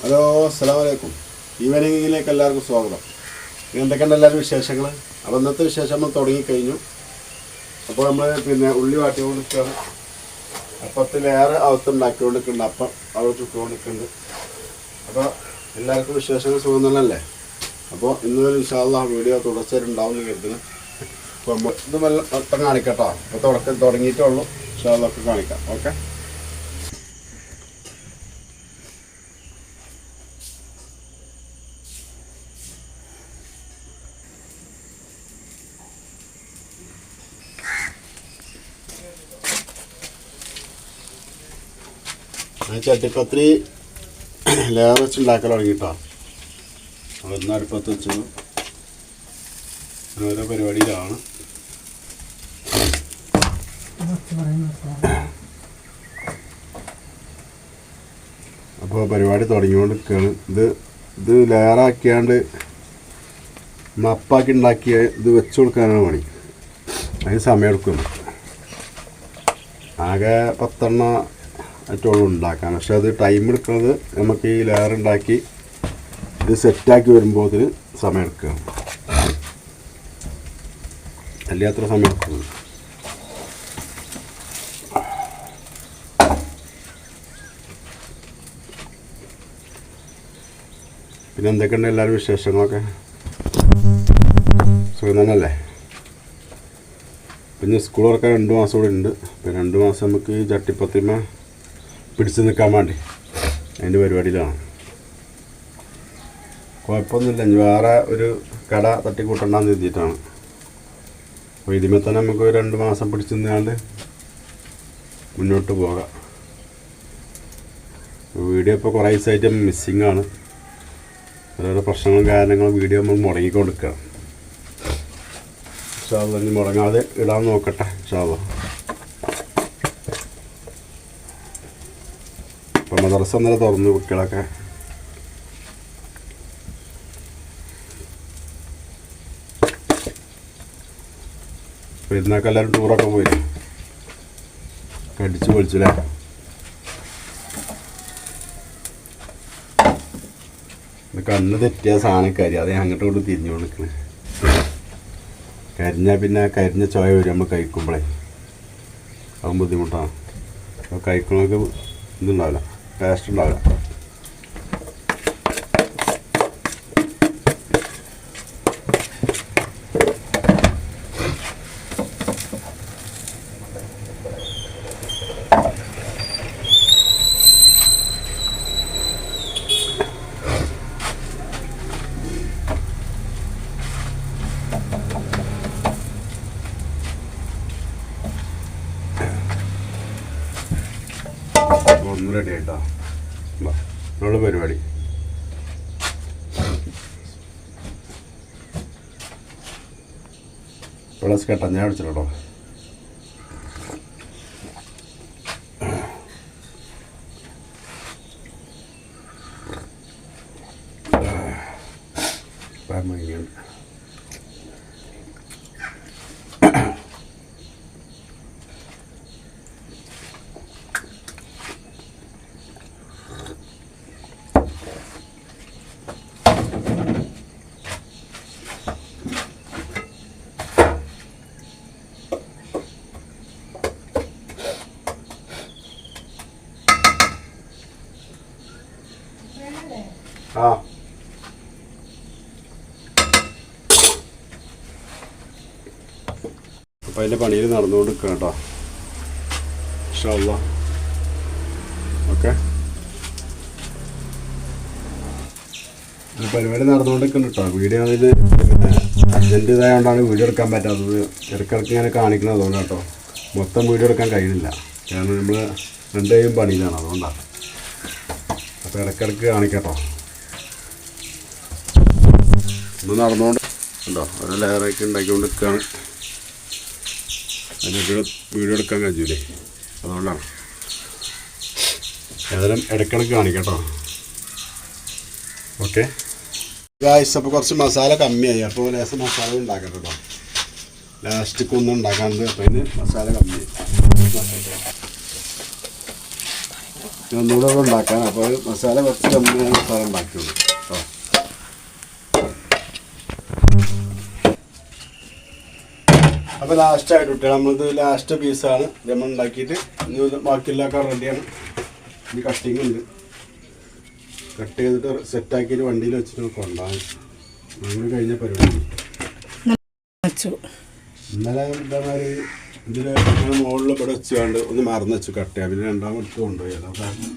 Hello, അസ്സലാമു അലൈക്കും. ഈവനിങ്ങിലേക്ക് എല്ലാവർക്കും സ്വാഗതം. എന്തൊക്കെയുണ്ട് എല്ലാവരും വിശേഷങ്ങൾ? അപ്പോൾ ഇന്നത്തെ വിശേഷം നമ്മൾ തുടങ്ങിക്കഴിഞ്ഞു. അപ്പോൾ നമ്മൾ ഉള്ളി വാട്ടിക്കൊണ്ടിരിക്കുകയാണ്. അപ്പത്തിലേറെ അകത്തുണ്ടാക്കിക്കൊണ്ടിരിക്കുന്നുണ്ട്. അപ്പം അവിടെ ചുട്ടുകൊണ്ടിരിക്കുന്നുണ്ട്. അപ്പോൾ എല്ലാവർക്കും വിശേഷങ്ങൾ സുഖം തന്നെയല്ലേ? അപ്പോൾ ഇന്ന് ഇൻഷാ അല്ലാഹ് വീഡിയോ തുടർച്ചയായിട്ട് ഉണ്ടാവും എന്ന് കരുതുന്നു. അപ്പോൾ നമ്മൾ ഇത് മൊത്തം കാണിക്കട്ടോ. അപ്പോൾ തുടങ്ങിയിട്ടേ ഉള്ളൂ. ഇൻഷാ അല്ലാഹ് ഒക്കെ കാണിക്കാം. ഓക്കെ. ചട്ടിപ്പത്തിരി ലെയർ വെച്ച് ഉണ്ടാക്കാൻ തുടങ്ങിയിട്ടോ. അതൊന്ന് അടുപ്പത്ത് വെച്ചത് ഓരോ പരിപാടിയിലാണ്. അപ്പോൾ പരിപാടി തുടങ്ങിക്കൊണ്ടിരിക്കുകയാണ്. ഇത് ലെയറാക്കിയാണ്ട് മപ്പാക്കി ഉണ്ടാക്കിയ ഇത് വെച്ച് കൊടുക്കാനാണ് പണി. അതിന് സമയമെടുക്കും. ആകെ 10 ആയിട്ടുള്ളൂ ഉണ്ടാക്കാൻ. പക്ഷെ അത് ടൈം എടുക്കുന്നത് നമുക്ക് ഈ ലെയർ ഉണ്ടാക്കി ഇത് സെറ്റാക്കി വരുമ്പോൾ ഇതിന് സമയം എടുക്കുകയാണ്. അല്ലാത്ര സമയം എടുക്കുന്നത്. പിന്നെ എന്തൊക്കെയുണ്ട് എല്ലാവരും വിശേഷങ്ങളൊക്കെ? സുഖം തന്നെയല്ലേ? പിന്നെ സ്കൂൾ തുറക്കാൻ 2 മാസം കൂടെ ഉണ്ട്. പിന്നെ 2 മാസം നമുക്ക് ഈ ചട്ടിപ്പത്തിമ പിടിച്ച് നിൽക്കാൻ വേണ്ടി അതിൻ്റെ പരിപാടിയിലാണ്. കുഴപ്പമൊന്നുമില്ല. വേറെ ഒരു കട തട്ടിക്കൂട്ടണ്ടെന്ന് എഴുതിയിട്ടാണ്. അപ്പോൾ ഇതിമേ തന്നെ നമുക്ക് 2 മാസം പിടിച്ച് നിന്നാണ്ട് മുന്നോട്ട് പോകാം. വീഡിയോ ഇപ്പോൾ കുറേ ദിവസമായിട്ട് മിസ്സിങ് ആണ്. ഓരോരോ പ്രശ്നങ്ങളും കാരണങ്ങളും വീഡിയോ നമ്മൾ മുടങ്ങിക്കൊണ്ടിരിക്കുകയാണ്. ഇൻഷാ അല്ലാഹ് ഇനി മുടങ്ങാതെ ഇടാൻ നോക്കട്ടെ. ഇൻഷാ അല്ലാഹ്. ഇപ്പോൾ മദ്രസ ഇന്നലെ തുറന്നു. കുട്ടികളൊക്കെ പെരുന്നാൾക്ക് എല്ലാവരും ടൂറൊക്കെ പോയി കടിച്ച് പൊളിച്ചില്ലേ? കണ്ണ് തെറ്റിയ സാധനം കരി. അത് അങ്ങോട്ട് കൊണ്ട് തിരിഞ്ഞു കൊടുക്കണേ. കരിഞ്ഞാൽ പിന്നെ കരിഞ്ഞ ചോയ വരും നമ്മൾ കഴിക്കുമ്പോഴേ. അതും ബുദ്ധിമുട്ടാണ്. അപ്പോൾ കഴിക്കണമൊക്കെ ഇതുണ്ടാവില്ല, ടേസ്റ്റ് ഉണ്ടാവില്ല. ഒന്ന് റെഡി ആയിട്ടോ. ഉള്ള പരിപാടി പ്ലസ് കേട്ടോ. ഞാൻ അടിച്ചിട്ടോ. ആ അപ്പം അതിൻ്റെ പണിയിൽ നടന്നുകൊണ്ട് നിൽക്കുക കേട്ടോ. ഇൻഷാ അല്ലാഹ്. ഓക്കെ. പരിപാടി നടന്നുകൊണ്ടിരിക്കുന്നുണ്ട് കേട്ടോ. വീഡിയോ അതിൽ അർജൻറ്റ് ഇതായതുകൊണ്ടാണ് വീഡിയോ എടുക്കാൻ പറ്റാത്തത്. ഇടയ്ക്കിടയ്ക്ക് ഇങ്ങനെ കാണിക്കുന്നത് അതുകൊണ്ട് കേട്ടോ. മൊത്തം വീഡിയോ എടുക്കാൻ കഴിയുന്നില്ല. കാരണം നമ്മൾ 2 കൈയും പണിയിലാണ്. അതുകൊണ്ടാണ്. അപ്പോൾ ഇടയ്ക്കിടയ്ക്ക് കാണിക്കട്ടോ. ഒന്ന് നടന്നുകൊണ്ട് ഉണ്ടോ ഓരോ ലെയറൊക്കെ ഉണ്ടാക്കിക്കൊണ്ടിരിക്കുകയാണ്. അതിനൊക്കെ വീഡിയോ എടുക്കാൻ കഴിയൂലേ, അതുകൊണ്ടാണ്. ഏതായാലും ഇടയ്ക്കിടയ്ക്ക് കാണിക്കട്ടോ. Okay guys. അപ്പോൾ കുറച്ച് മസാല കമ്മിയായി. അപ്പോൾ ലേശം മസാല ഉണ്ടാക്കട്ടെ കേട്ടോ. ലാസ്റ്റിക്കൊന്നും ഉണ്ടാക്കാണ്ട്. അപ്പോൾ അതിന് മസാല കമ്മിയായി. ഒന്നുകൂടെ ഉണ്ടാക്കാൻ. അപ്പോൾ മസാല കുറച്ച് കമ്മിയാണ് മസാല ഉണ്ടാക്കിയുള്ളൂ കേട്ടോ. അപ്പോൾ ലാസ്റ്റായിട്ട് ഇട്ടാൽ നമ്മളിത് ലാസ്റ്റ് പീസാണ് നമ്മൾ ഉണ്ടാക്കിയിട്ട് ഇനി ബാക്കിയുള്ളതൊക്കെ റെഡിയാണ്. ഇനി കട്ടിങ് ഉണ്ട്. കട്ട് ചെയ്തിട്ട് സെറ്റാക്കിയിട്ട് വണ്ടിയിൽ വെച്ചിട്ട് കൊണ്ടുപോകാൻ അങ്ങനെ കഴിഞ്ഞ പരിപാടി. ഇന്നലെ ഇതേമാതിരി ഇതിൽ മുകളിൽ ഇവിടെ വെച്ചുകൊണ്ട് ഒന്ന് മറന്ന് വെച്ചു കട്ട് ചെയ്യാൻ. പിന്നെ രണ്ടാമത് എടുത്ത് കൊണ്ടുപോയി. അതാണ്